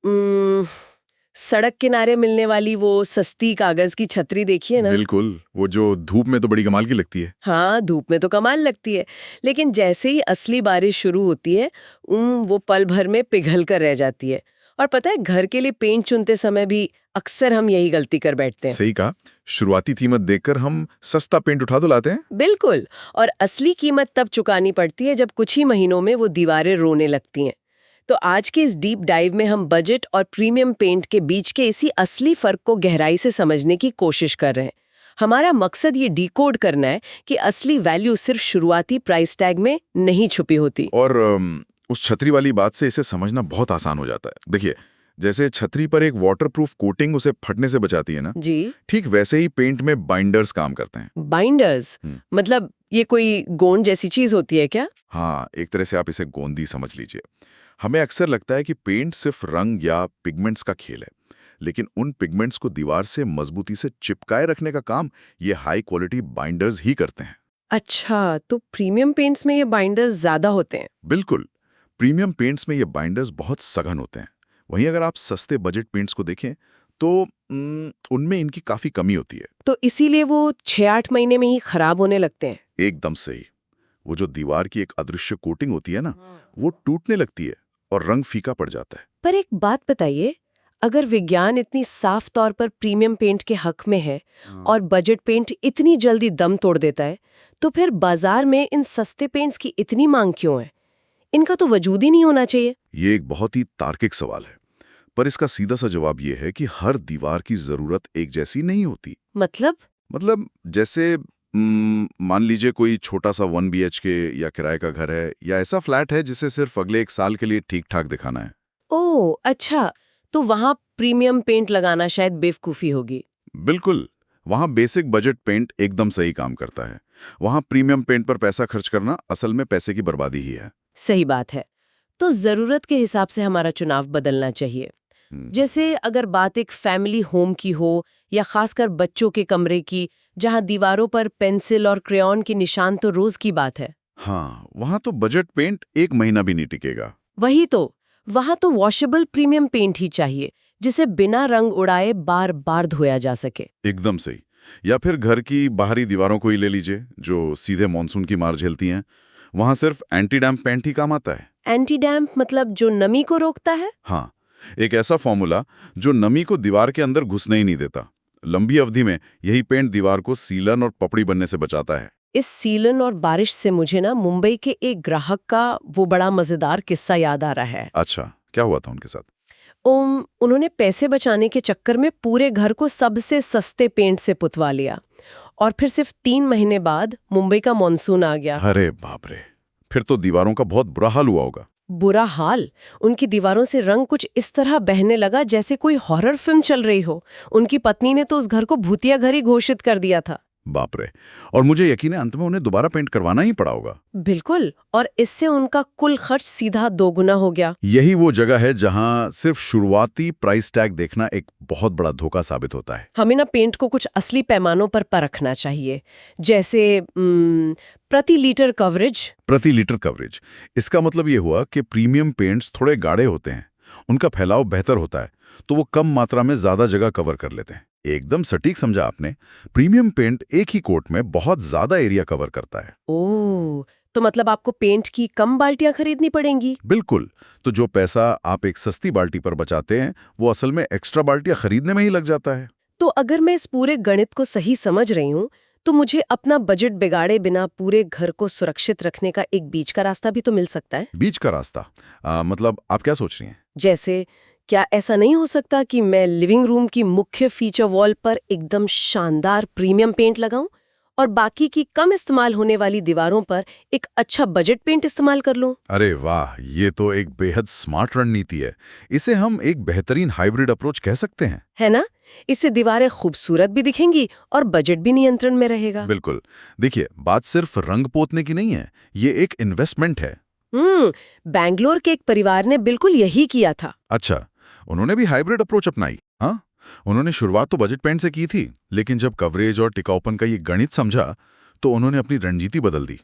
उम्म, सड़क किनारे मिलने वाली वो सस्ती कागज की छतरी देखिए ना। बिल्कुल, वो जो धूप में तो बड़ी कमाल की लगती है। हाँ, धूप में तो कमाल लगती है, लेकिन जैसे ही असली बारिश शुरू होती है, वो पल भर में पिघल कर रह जाती है। और पता है, घर के लिए पेंट चुनते समय भी अक्सर हम यही गलती कर बैठते हैं। सही कहा, शुरुआती कीमत देखकर हम सस्ता पेंट उठा तो लाते हैं। बिल्कुल। और असली कीमत तब चुकानी पड़ती है जब कुछ ही महीनों में वो दीवारें रोने लगती हैं। तो आज के इस डीप डाइव में हम बजट और प्रीमियम पेंट के बीच के इसी असली फर्क को गहराई से समझने की कोशिश कर रहे हैं। हमारा मकसद ये डिकोड करना है कि असली वैल्यू सिर्फ शुरुआती प्राइस टैग में नहीं छुपी होती। और उस छतरी वाली बात से इसे समझना बहुत आसान हो जाता है। देखिए, जैसे छतरी पर एक वाटरप्रूफ कोटिंग उसे फटने से बचाती है ना, जी। ठीक वैसे ही पेंट में बाइंडर्स काम करते हैं। बाइंडर्स मतलब ये कोई गोंद जैसी चीज होती है क्या? हाँ, एक तरह से आप इसे गोंदी समझ लीजिए। हमें अक्सर लगता है कि पेंट सिर्फ रंग या पिगमेंट्स का खेल है, लेकिन उन पिगमेंट्स को दीवार से मजबूती से चिपकाए रखने का काम ये हाई क्वालिटी बाइंडर्स ही करते हैं। अच्छा, तो प्रीमियम पेंट्स में ये बाइंडर्स ज्यादा होते हैं। बिल्कुल, प्रीमियम पेंट्स में ये बाइंडर्स बहुत सघन होते हैं। वहीं अगर आप सस्ते बजट पेंट्स को देखें तो उनमें इनकी काफी कमी होती है। तो इसीलिए वो 6-8 महीने में ही खराब होने लगते हैं। एकदम सही। वो जो दीवार की एक अदृश्य कोटिंग होती है ना, वो टूटने लगती है और रंग फीका पड़ जाता है। पर एक बात बताइए, अगर विज्ञान इतनी साफ तौर पर प्रीमियम पेंट के हक में है और बजट पेंट इतनी जल्दी दम तोड़ देता है, तो फिर बाजार में इन सस्ते पेंट्स की इतनी मांग क्यों है? इनका तो वजूद ही नहीं होना चाहिए। ये एक बहुत ही तार्किक सवाल है, पर इसका सीधा सा जवाब ये है कि हर दीवार की जरूरत एक जैसी नहीं होती। मतलब जैसे मान लीजिए कोई छोटा सा 1 BHK या किराए का घर है, या ऐसा फ्लैट है जिसे सिर्फ अगले 1 साल के लिए ठीक ठाक दिखाना है। ओह अच्छा, तो वहां प्रीमियम पेंट लगाना शायद बेवकूफी होगी। बिल्कुल, वहाँ बेसिक बजट पेंट एकदम सही काम करता है। वहाँ प्रीमियम पेंट पर पैसा खर्च करना असल में पैसे की बर्बादी ही है। सही बात है। तो जरूरत के हिसाब से हमारा चुनाव बदलना चाहिए। जैसे अगर बात एक फैमिली होम की हो या खासकर बच्चों के कमरे की, जहां दीवारों पर पेंसिल और क्रेयॉन के निशान तो रोज की बात है। हाँ, वहाँ तो बजट पेंट 1 महीना भी नहीं टिकेगा। वही तो, वहां तो वॉशेबल प्रीमियम पेंट ही चाहिए, जिसे बिना रंग उड़ाए बार बार धोया जा सके। एकदम सही। या फिर घर की बाहरी दीवारों को ही ले लीजिए, जो सीधे मॉनसून की मार झेलती हैं। वहाँ सिर्फ एंटी डैम्प पेंट ही काम आता है। एंटी डैम्प मतलब जो नमी को रोकता है? हाँ, एक ऐसा फॉर्मूला जो नमी को दीवार के अंदर घुसने ही नहीं देता। लंबी अवधि में यही पेंट दीवार को सीलन और पपड़ी बनने से बचाता है। इस सीलन और बारिश से मुझे ना मुंबई के एक ग्राहक का वो बड़ा मजेदार किस्सा याद आ रहा है। अच्छा, क्या हुआ था उनके साथ? उन्होंने पैसे बचाने के चक्कर में पूरे घर को सबसे सस्ते पेंट से पुतवा लिया, और फिर सिर्फ 3 महीने बाद मुंबई का मॉनसून आ गया। अरे बाप रे, फिर तो दीवारों का बहुत बुरा हाल हुआ होगा। बुरा हाल? उनकी दीवारों से रंग कुछ इस तरह बहने लगा जैसे कोई हॉरर फिल्म चल रही हो। उनकी पत्नी ने तो उस घर को भूतिया घर ही घोषित कर दिया था। बाप रे। और मुझे यकीन है अंत में उन्हें दोबारा पेंट करवाना ही पड़ा होगा। बिल्कुल, और इससे उनका कुल खर्च सीधा 2 गुना हो गया। यही वो जगह है जहां सिर्फ शुरुआती प्राइस टैग देखना एक बहुत बड़ा धोखा साबित होता है। हमें ना पेंट को कुछ असली पैमानों पर परखना चाहिए, जैसे प्रति लीटर कवरेज। इसका मतलब ये हुआ कि प्रीमियम पेंट्स थोड़े गाढ़े होते हैं, उनका फैलाव बेहतर होता है, तो वो कम मात्रा में ज्यादा जगह कवर कर लेते हैं। एकदम सटीक समझा आपने। प्रीमियम पेंट एक ही कोट में बहुत ज्यादा एरिया कवर करता है। ओह, तो मतलब आपको पेंट की कम बाल्टियां खरीदनी पड़ेंगी। बिल्कुल। तो जो पैसा आप एक सस्ती बाल्टी पर बचाते हैं, वो असल में एक्स्ट्रा बाल्टियां खरीदने में ही लग जाता है। तो अगर मैं इस पूरे गणित को सही समझ रही हूँ, तो मुझे अपना बजट बिगाड़े बिना पूरे घर को सुरक्षित रखने का एक बीच का रास्ता भी तो मिल सकता है। बीच का रास्ता? मतलब आप क्या सोच रही हैं? जैसे, क्या ऐसा नहीं हो सकता कि मैं लिविंग रूम की मुख्य फीचर वॉल पर एकदम शानदार प्रीमियम पेंट लगाऊं और बाकी की कम इस्तेमाल होने वाली दीवारों पर एक अच्छा बजट पेंट इस्तेमाल कर लूं? अरे वाह, ये तो एक बेहद स्मार्ट रणनीति है। इसे हम एक बेहतरीन हाइब्रिड अप्रोच कह सकते हैं। है ना? इससे दीवारें खूबसूरत भी दिखेंगी और बजट भी नियंत्रण में रहेगा। बिल्कुल। देखिए, बात सिर्फ रंग पोतने की नहीं है, ये एक इन्वेस्टमेंट है। बैंगलोर के एक परिवार ने बिल्कुल यही किया था। अच्छा, उन्होंने भी हाइब्रिड अप्रोच अपनाई? हाँ, उन्होंने शुरुआत तो बजट पेंट से की थी, लेकिन जब कवरेज और टिकाऊपन का ये गणित समझा, तो उन्होंने अपनी रणनीति बदल दी।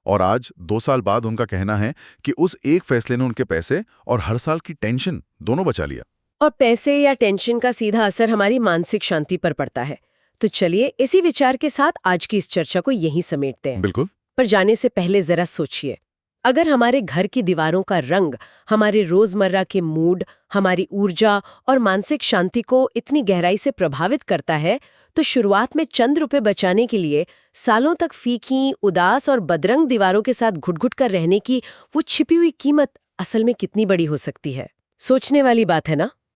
और आज 2 साल बाद उनका कहना है कि उस एक फैसले ने उनके पैसे और हर साल की टेंशन दोनों बचा लिया। और पैसे या टेंशन का सीधा असर हमारी मानसिक शांति पर पड़ता है। तो चलिए इसी विचार के साथ आज की इस चर्चा को यहीं समेटते हैं। बिल्कुल। पर जाने से पहले जरा सोचिए, अगर हमारे घर की दीवारों का रंग हमारे रोजमर्रा के मूड, हमारी ऊर्जा और मानसिक शांति को इतनी गहराई से प्रभावित करता है, तो शुरुआत में चंद रुपए बचाने के लिए सालों तक फीकी, उदास और बदरंग दीवारों के साथ घुट-घुट कर रहने की वो छिपी हुई कीमत असल में कितनी बड़ी हो सकती है? सोचने वाली बात है ना?